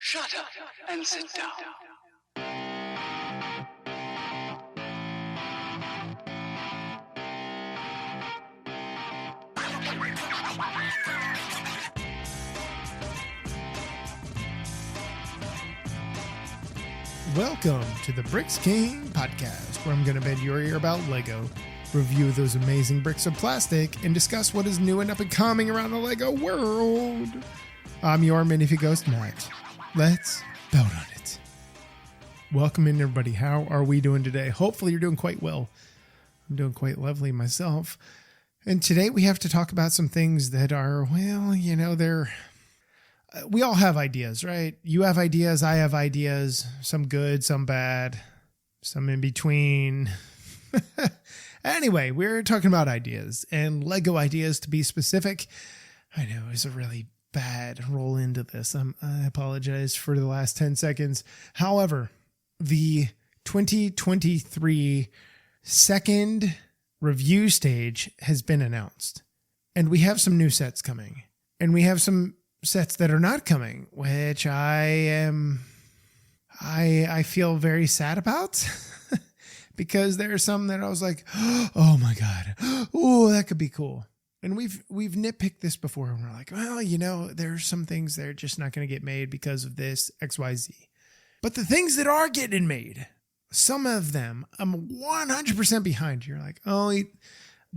Shut up and sit down. Welcome to the Bricks King podcast, where I'm going to bend your ear about Lego, review those amazing bricks of plastic, and discuss what is new and up and coming around the Lego world. I'm your Minifigure ghost, Matt. Let's build on it. Welcome in, everybody. How are we doing today? Hopefully you're doing quite well. I'm doing quite lovely myself. And today we have to talk about some things that are, well, we all have ideas, right? You have ideas, I have ideas, some good, some bad, some in between. Anyway, we're talking about ideas and Lego ideas to be specific. I know it's a really bad roll into this. I apologize for the last 10 seconds. However, the 2023 second review stage has been announced, and we have some new sets coming, and we have some sets that are not coming, which I feel very sad about because there are some that I was like, oh my God, oh, that could be cool. And we've nitpicked this before, and we're like, well, there's some things that are just not going to get made because of this XYZ. But the things that are getting made, some of them, I'm 100% behind. You're like, oh,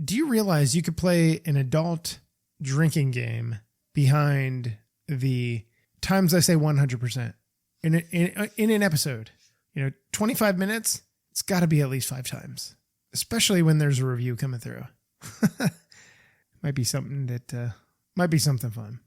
do you realize you could play an adult drinking game behind the times I say 100% in an episode? 25 minutes, it's got to be at least 5 times, especially when there's a review coming through. Might be something fun.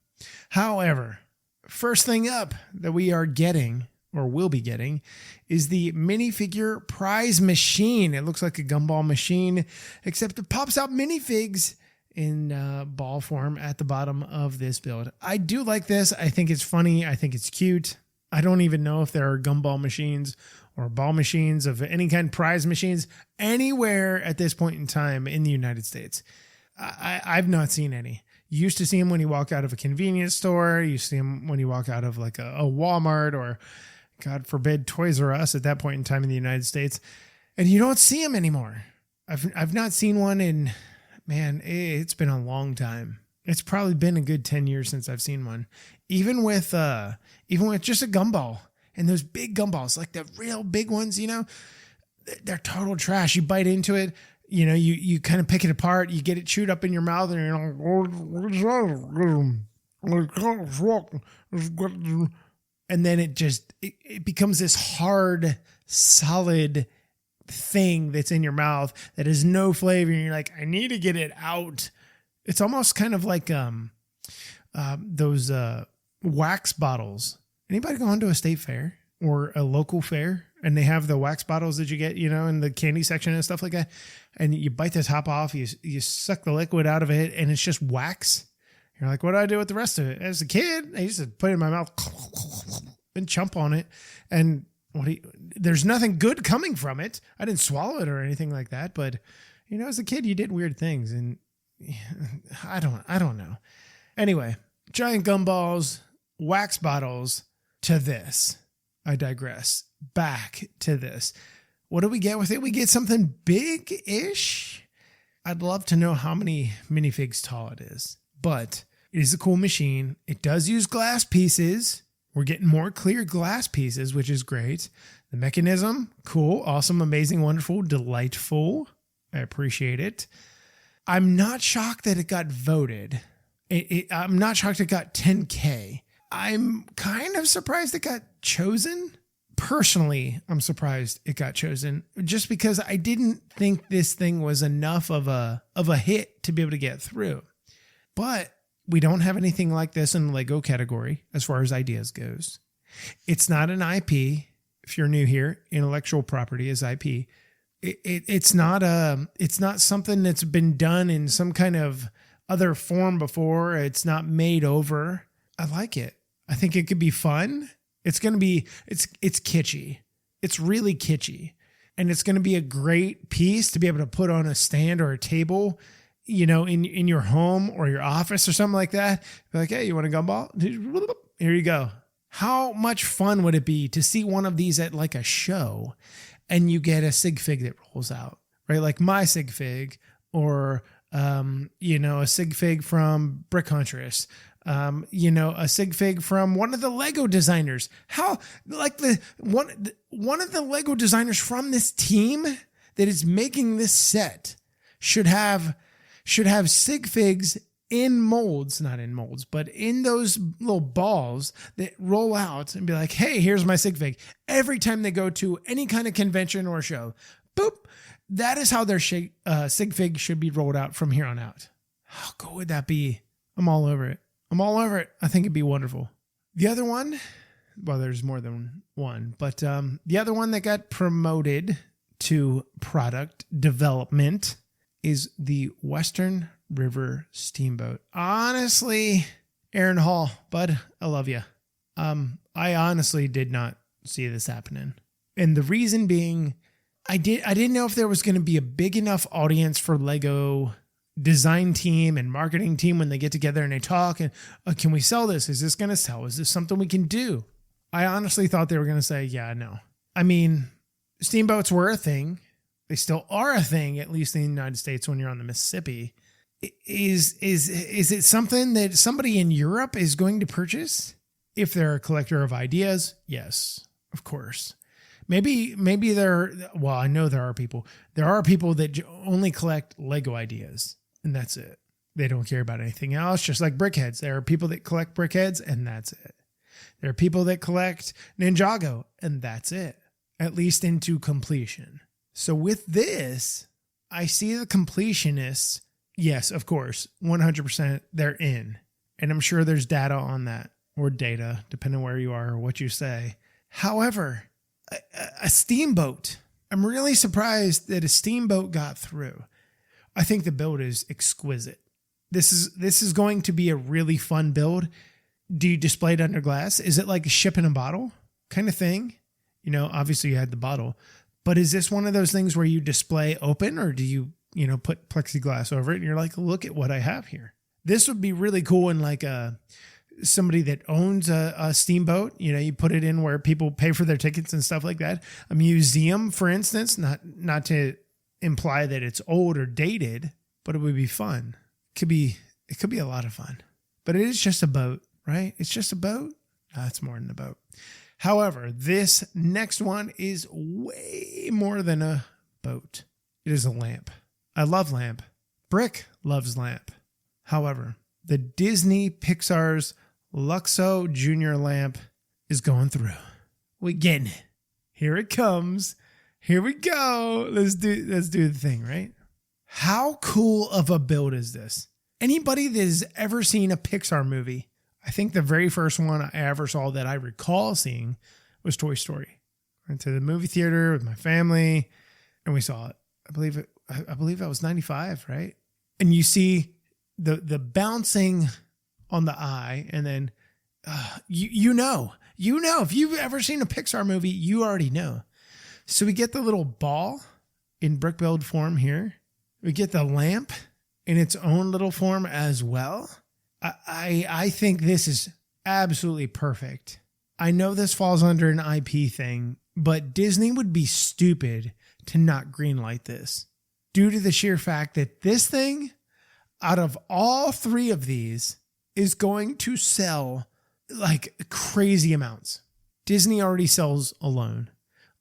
However, first thing up that we are getting or will be getting is the minifigure prize machine. It looks like a gumball machine, except it pops out minifigs in ball form at the bottom of this build. I do like this. I think it's funny. I think it's cute. I don't even know if there are gumball machines or ball machines of any kind, prize machines anywhere at this point in time in the United States. I've not seen any. You used to see them when you walk out of a convenience store. You see them when you walk out of like a Walmart or, God forbid, Toys R Us at that point in time in the United States. And you don't see them anymore. I've not seen one in, man, it's been a long time. It's probably been a good 10 years since I've seen one. Even with just a gumball, and those big gumballs, like the real big ones, they're total trash. You bite into it, you kind of pick it apart, you get it chewed up in your mouth, and you're like, and then it becomes this hard, solid thing that's in your mouth that has no flavor, and you're like, I need to get it out. It's almost kind of like those wax bottles. Anybody go to a state fair or a local fair and they have the wax bottles that you get, in the candy section and stuff like that, and you bite the top off, you suck the liquid out of it, and it's just wax. You're like, what do I do with the rest of it? As a kid, I used to put it in my mouth and chomp on it, and there's nothing good coming from it. I didn't swallow it or anything like that, but as a kid, you did weird things, and I don't know. Anyway, giant gumballs, wax bottles to this. I digress. Back to this. What do we get with it? We get something big-ish. I'd love to know how many minifigs tall it is, but it is a cool machine. It does use glass pieces. We're getting more clear glass pieces, which is great. The mechanism, cool, awesome, amazing, wonderful, delightful. I appreciate it. I'm not shocked that it got voted. I'm not shocked it got 10K. I'm kind of surprised it got chosen. Personally, I'm surprised it got chosen just because I didn't think this thing was enough of a hit to be able to get through. But we don't have anything like this in the Lego category as far as ideas goes. It's not an IP. If you're new here, intellectual property is IP. It's not something that's been done in some kind of other form before. It's not made over. I like it. I think it could be fun. It's kitschy. It's really kitschy. And it's going to be a great piece to be able to put on a stand or a table, in your home or your office or something like that. Be like, hey, you want a gumball? Here you go. How much fun would it be to see one of these at like a show and you get a sig fig that rolls out, right? Like my sig fig or, a sig fig from Brick Huntress, a sig fig from one of the Lego designers. How like one of the Lego designers from this team that is making this set should have sig figs in molds, not in molds, but in those little balls that roll out and be like, hey, here's my sig fig. Every time they go to any kind of convention or show, boop, that is how their sig fig should be rolled out from here on out. How cool would that be? I'm all over it. I think it'd be wonderful. The other one, well, there's more than one, but the other one that got promoted to product development is the Western River Steamboat. Honestly, Aaron Hall, bud, I love you. I honestly did not see this happening. And the reason being, I didn't know if there was going to be a big enough audience for Lego design team and marketing team when they get together and they talk and can we sell this? Is this going to sell? Is this something we can do? I honestly thought they were going to say, yeah, no. I mean, steamboats were a thing. They still are a thing, at least in the United States when you're on the Mississippi. Is it something that somebody in Europe is going to purchase? If they're a collector of ideas, yes, of course. Maybe I know there are people that only collect Lego ideas and that's it. They don't care about anything else, just like brickheads. There are people that collect brickheads and that's it. There are people that collect Ninjago and that's it, at least into completion. So with this, I see the completionists. Yes, of course, 100% they're in. And I'm sure there's data on that or data, depending on where you are or what you say. However, a steamboat, I'm really surprised that a steamboat got through. I think the build is exquisite. This is going to be a really fun build. Do you display it under glass? Is it like a ship in a bottle kind of thing? Obviously you had the bottle, but is this one of those things where you display open or do you put plexiglass over it and you're like, look at what I have here. This would be really cool in like somebody that owns a steamboat. You put it in where people pay for their tickets and stuff like that. A museum, for instance, not to imply that it's old or dated, but it would be fun. It could be a lot of fun, but it is just a boat, right? It's just a boat. No, it's more than a boat. However, this next one is way more than a boat. It is a lamp. I love lamp. Brick loves lamp. However, the Disney Pixar's Luxo Junior lamp is going through. We getting it. Here it comes. Here we go. Let's do the thing, right? How cool of a build is this? Anybody that has ever seen a Pixar movie, I think the very first one I ever saw that I recall seeing was Toy Story. I went to the movie theater with my family and we saw it. I believe that was 95, right? And you see the bouncing on the eye, and then you know if you've ever seen a Pixar movie, you already know. So we get the little ball in brick build form here. We get the lamp in its own little form as well. I think this is absolutely perfect. I know this falls under an IP thing, but Disney would be stupid to not greenlight this due to the sheer fact that this thing, out of all three of these, is going to sell like crazy amounts. Disney already sells alone.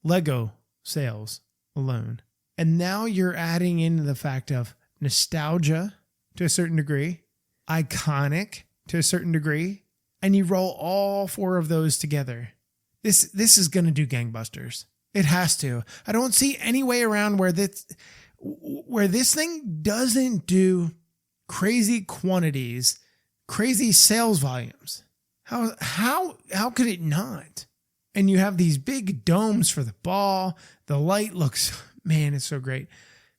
Lego sales alone. And now you're adding in the fact of nostalgia to a certain degree, iconic to a certain degree, and you roll all four of those together. This is going to do gangbusters. It has to. I don't see any way around where this thing doesn't do crazy quantities, crazy sales volumes. How could it not? And you have these big domes for the ball. The light looks, man, it's so great.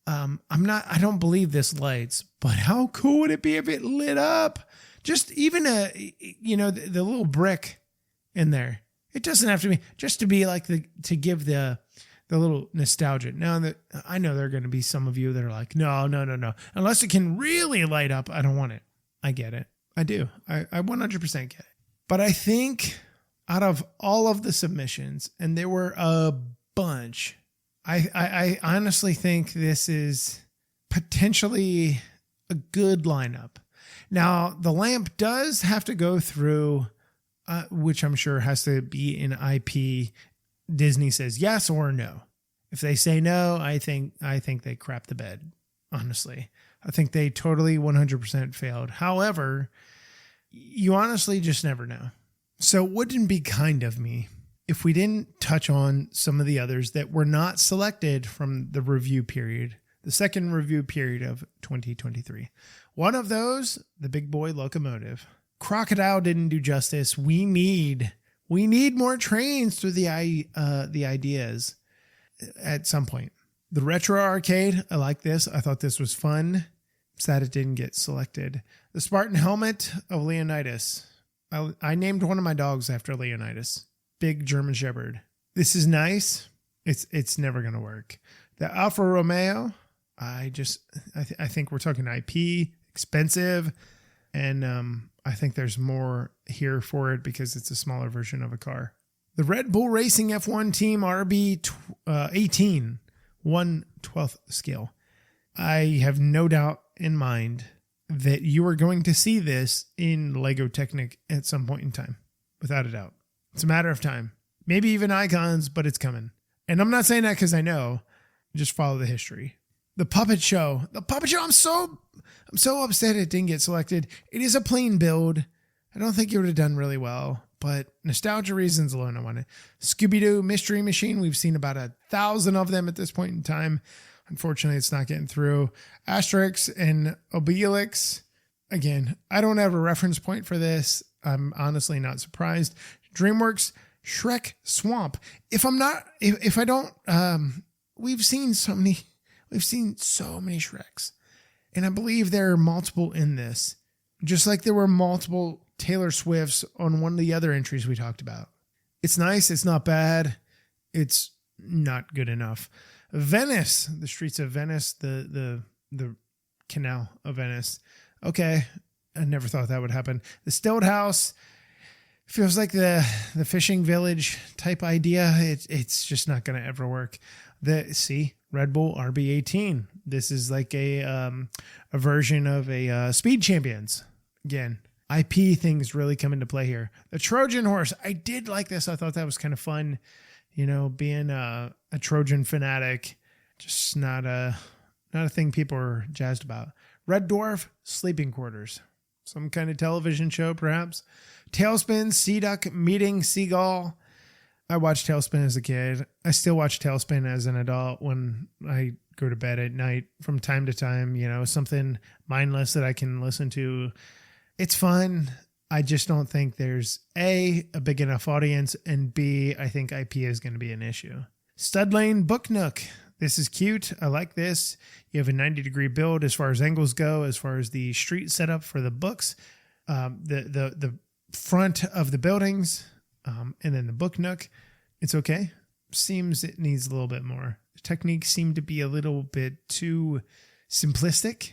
I don't believe this lights, but how cool would it be if it lit up? Just even the little brick in there. It doesn't have to be just to be like to give the little nostalgia. Now that I know there are going to be some of you that are like, no. Unless it can really light up, I don't want it. I get it. I do. I 100% get it. But I think out of all of the submissions, and there were a bunch, I honestly think this is potentially a good lineup. Now, the lamp does have to go through, which I'm sure has to be an IP. Disney says yes or no. If they say no, I think they crap the bed. Honestly, I think they totally 100% failed. However, you honestly just never know. So it wouldn't be kind of me if we didn't touch on some of the others that were not selected from the review period, the second review period of 2023. One of those, the big boy locomotive. Crocodile didn't do justice. We need more trains through the ideas at some point. The retro arcade, I like this. I thought this was fun. Sad it didn't get selected. The Spartan helmet of Leonidas. I named one of my dogs after Leonidas. Big German Shepherd. This is nice. It's never going to work. The Alfa Romeo. I think we're talking IP, expensive, and I think there's more here for it because it's a smaller version of a car. The Red Bull Racing F1 Team RB18, 1/12 scale. I have no doubt in mind that you are going to see this in Lego Technic at some point in time, without a doubt. It's a matter of time. Maybe even icons, but it's coming. And I'm not saying that because I know. Just follow the history. The Puppet Show. I'm so upset it didn't get selected. It is a plain build. I don't think it would have done really well, but nostalgia reasons alone I want it. Scooby-Doo Mystery Machine. We've seen about 1,000 of them at this point in time. Unfortunately, it's not getting through. Asterix and Obelix. Again, I don't have a reference point for this. I'm honestly not surprised. DreamWorks Shrek Swamp. We've seen so many Shreks. And I believe there are multiple in this. Just like there were multiple Taylor Swifts on one of the other entries we talked about. It's nice. It's not bad. It's not good enough. Venice, the streets of Venice, the canal of Venice. Okay. I never thought that would happen. The Stilt House feels like the fishing village type idea. It's just not going to ever work. Red Bull RB18. This is like a version of a Speed Champions. Again, IP things really come into play here. The Trojan Horse. I did like this. I thought that was kind of fun. You know, being a Trojan fanatic, just not a thing people are jazzed about. Red Dwarf Sleeping Quarters. Some kind of television show, perhaps. Tailspin, Sea Duck Meeting Seagull. I watched Tailspin as a kid. I still watch Tailspin as an adult when I go to bed at night from time to time, you know, something mindless that I can listen to. It's fun. I just don't think there's a big enough audience, and B, I think IP is going to be an issue. Stud Lane Book Nook. This is cute. I like this. You have a 90-degree build as far as angles go, as far as the street setup for the books, the front of the buildings, and then the Book Nook. It's okay. Seems it needs a little bit more. The techniques seem to be a little bit too simplistic,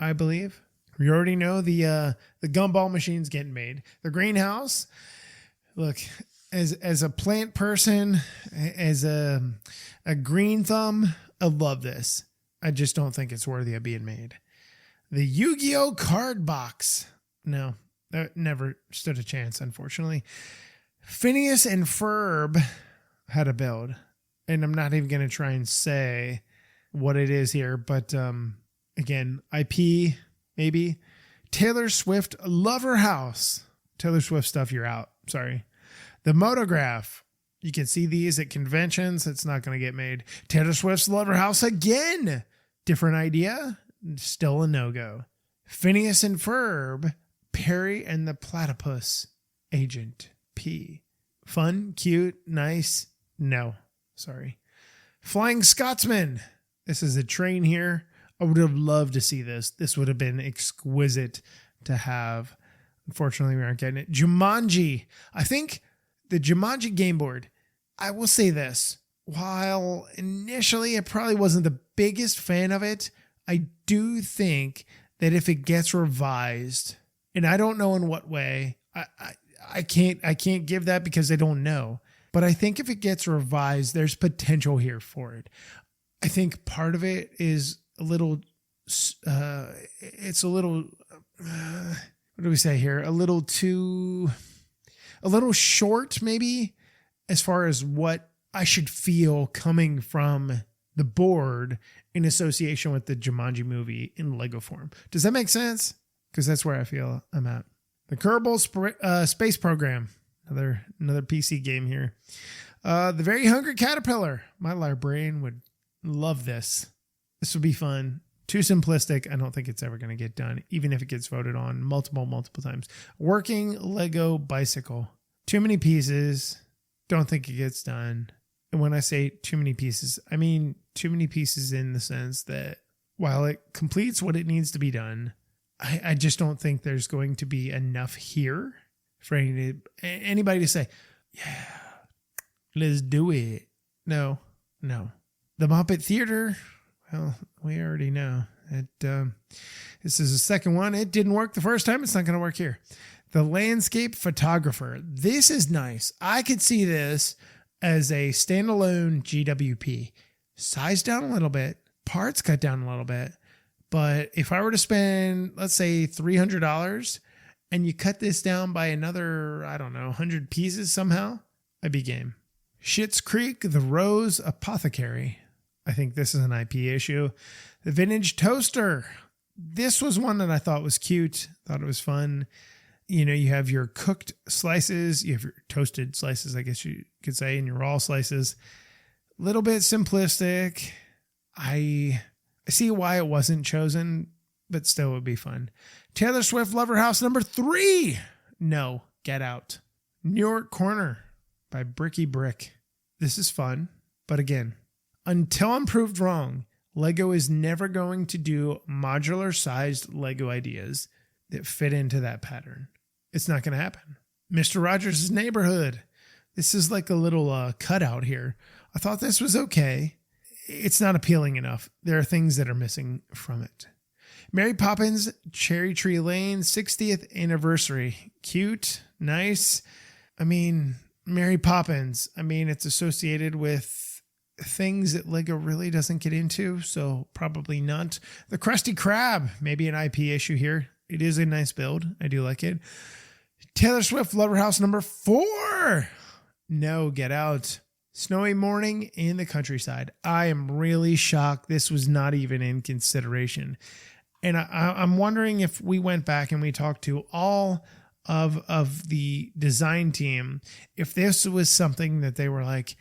I believe. We already know the gumball machine's getting made. The greenhouse. Look, as a plant person, as a green thumb, I love this. I just don't think it's worthy of being made. The Yu-Gi-Oh card box. No, that never stood a chance, unfortunately. Phineas and Ferb had a build, and I'm not even going to try and say what it is here, but again, IP, maybe. Taylor Swift Lover House. Taylor Swift stuff, you're out. Sorry. The Motograph. You can see these at conventions. It's not going to get made. Taylor Swift's Lover House again. Different idea. Still a no-go. Phineas and Ferb. Perry and the Platypus. Agent P. Fun, cute, nice. No. Sorry. Flying Scotsman. This is a train here. I would have loved to see this. This would have been exquisite to have. Unfortunately, we aren't getting it. Jumanji. I think the Jumanji game board, I will say this. While initially I probably wasn't the biggest fan of it, I do think that if it gets revised, and I don't know in what way, I can't give that because I don't know. But I think if it gets revised, there's potential here for it. I think part of it is a little, it's a little, what do we say here? A little short maybe as far as what I should feel coming from the board in association with the Jumanji movie in Lego form. Does that make sense? Because that's where I feel I'm at. The Kerbal Space Program. Another PC game here. The Very Hungry Caterpillar. My librarian would love this. This would be fun. Too simplistic. I don't think it's ever going to get done, even if it gets voted on multiple times. Working Lego Bicycle. Too many pieces. Don't think it gets done. And when I say too many pieces, I mean too many pieces in the sense that while it completes what it needs to be done, I just don't think there's going to be enough here for anybody to say, yeah, let's do it. No. The Muppet Theater, well, we already know that this is the second one. It didn't work the first time. It's not going to work here. The Landscape Photographer. This is nice. I could see this as a standalone GWP. Size down a little bit, parts cut down a little bit. But if I were to spend, let's say $300 and you cut this down by another, 100 pieces somehow, I'd be game. Schitt's Creek, The Rose Apothecary. I think this is an IP issue. The Vintage Toaster. This was one that I thought was cute. Thought it was fun. You have your cooked slices. You have your toasted slices, I guess you could say, and your raw slices. Little bit simplistic. I see why it wasn't chosen, but still would be fun. Taylor Swift Lover House number 3. No, get out. New York Corner by Bricky Brick. This is fun, but again, until I'm proved wrong, Lego is never going to do modular sized Lego ideas that fit into that pattern. It's not going to happen. Mr. Rogers' Neighborhood. This is like a little cutout here. I thought this was okay. It's not appealing enough. There are things that are missing from it. Mary Poppins Cherry Tree Lane 60th anniversary. Cute, nice. I mean, Mary Poppins. I mean, it's associated with things that Lego really doesn't get into, so probably not. The Krusty Krab, maybe an IP issue here. It is a nice build. I do like it. Taylor Swift Lover House number 4. No, get out. Snowy Morning in the Countryside. I am really shocked this was not even in consideration. And I'm wondering if we went back and we talked to all of the design team, if this was something that they were like,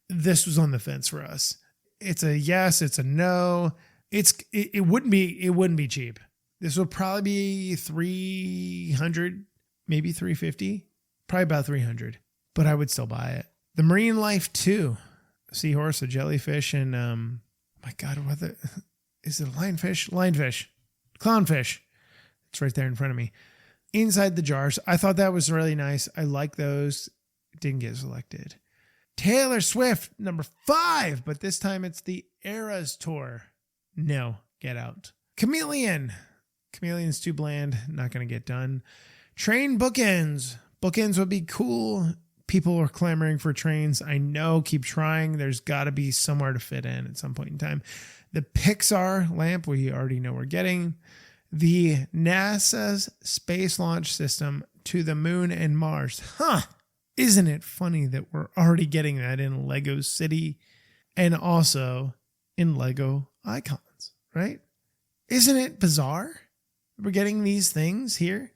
this was on the fence for us. It's a yes, it's a no. It wouldn't be cheap. This would probably be 300, maybe 350, probably about 300, but I would still buy it. The Marine Life 2, seahorse, a jellyfish, and my God, is it a lionfish? Lionfish, clownfish. It's right there in front of me. Inside the Jars. I thought that was really nice. I like those. It didn't get selected. Taylor Swift, number 5, but this time it's the Eras Tour. No, get out. Chameleon's too bland. Not going to get done. Train Bookends. Bookends would be cool. People are clamoring for trains. I know. Keep trying. There's got to be somewhere to fit in at some point in time. The Pixar lamp, we already know we're getting. The NASA's space launch system to the moon and Mars. Isn't it funny that we're already getting that in Lego City and also in Lego Icons, right? Isn't it bizarre? We're getting these things here.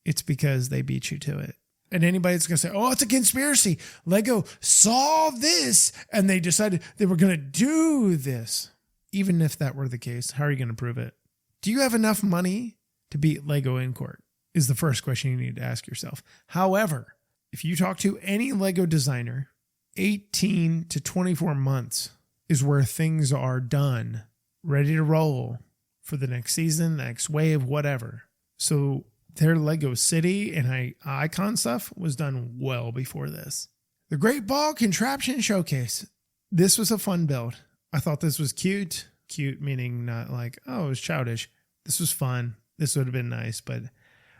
It's because they beat you to it. And anybody that's going to say, oh, it's a conspiracy. Lego saw this and they decided they were going to do this. Even if that were the case, how are you going to prove it? Do you have enough money to beat Lego in court? Is the first question you need to ask yourself. However, if you talk to any Lego designer, 18 to 24 months is where things are done, ready to roll for the next season, next wave, whatever. So their Lego City and Icon stuff was done well before this. The Great Ball Contraption Showcase. This was a fun build. I thought this was cute. Cute meaning not like, oh, it was childish. This was fun. This would have been nice, but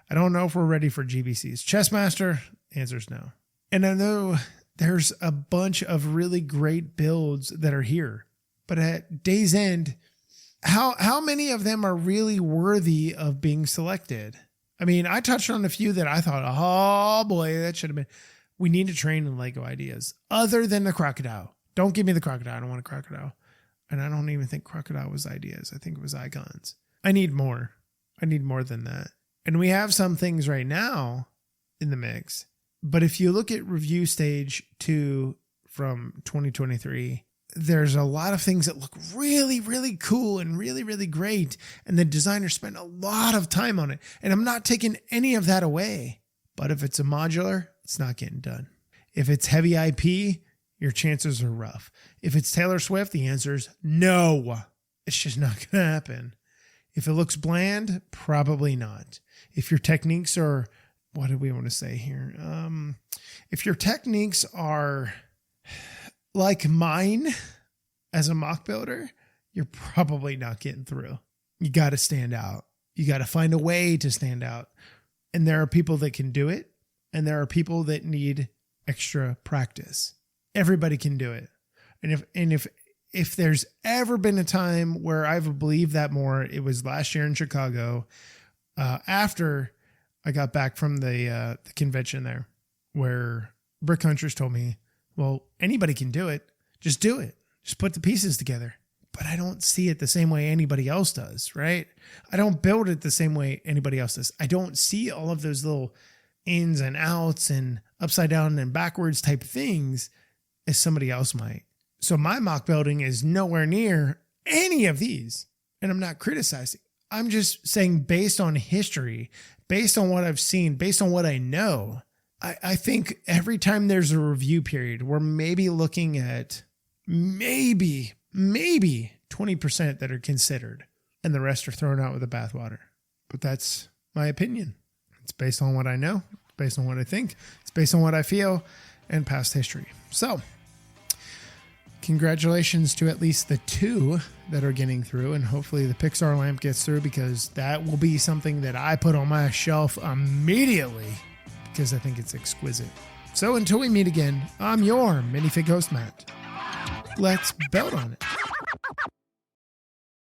I don't know if we're ready for GBCs. Chessmaster, The answer is no. And I know there's a bunch of really great builds that are here, but at day's end, how many of them are really worthy of being selected? I mean, I touched on a few that I thought, oh boy, that should have been. We need to train in Lego ideas other than the crocodile. Don't give me the crocodile. I don't want a crocodile. And I don't even think crocodile was ideas. I think it was icons. I need more. I need more than that. And we have some things right now in the mix. But if you look at review stage 2 from 2023, there's a lot of things that look really, really cool and really, really great. And the designers spent a lot of time on it. And I'm not taking any of that away. But if it's a modular, it's not getting done. If it's heavy IP, your chances are rough. If it's Taylor Swift, the answer is no. It's just not going to happen. If it looks bland, probably not. If your techniques are, what do we want to say here? If your techniques are like mine as a mock builder, you're probably not getting through. You got to stand out. You got to find a way to stand out. And there are people that can do it. And there are people that need extra practice. Everybody can do it. And if there's ever been a time where I've believed that more, it was last year in Chicago, after I got back from the convention there, where Brick Hunters told me, well, anybody can do it. Just do it. Just put the pieces together. But I don't see it the same way anybody else does, right? I don't build it the same way anybody else does. I don't see all of those little ins and outs and upside down and backwards type things as somebody else might. So my mock building is nowhere near any of these. And I'm not criticizing. I'm just saying, based on history, based on what I've seen, based on what I know, I think every time there's a review period, we're maybe looking at maybe 20% that are considered, and the rest are thrown out with the bathwater. But that's my opinion. It's based on what I know, it's based on what I think, it's based on what I feel, and past history. So, congratulations to at least the 2 that are getting through, and hopefully the Pixar lamp gets through, because that will be something that I put on my shelf immediately, because I think it's exquisite. So until we meet again, I'm your minifig host, Matt. Let's build on it.